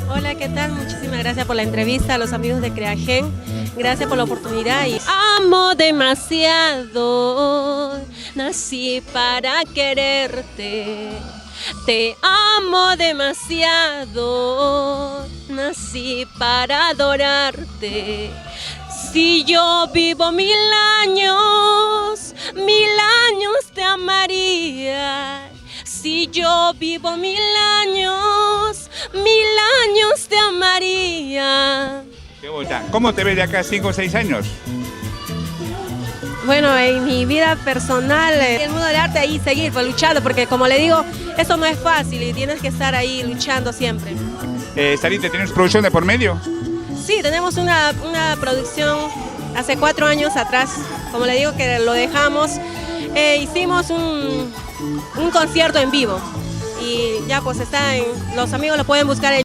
Hola, ¿qué tal? Muchísimas gracias por la entrevista a los amigos de Creagen. Gracias por la oportunidad y amo demasiado, nací para quererte. Te amo demasiado, nací para adorarte. Si yo vivo 1000 años te amaría. Si yo vivo 1000 años te amaría. Qué bonita. ¿Cómo te ves de acá a 5 o 6 años? Bueno, en mi vida personal, en el mundo del arte ahí seguir pues, luchando, porque como le digo, eso no es fácil y tienes que estar ahí luchando siempre. Sarita, ¿tienes producción de por medio? Sí, tenemos una producción hace 4 años atrás, como le digo que lo dejamos, hicimos un concierto en vivo y ya pues está los amigos lo pueden buscar en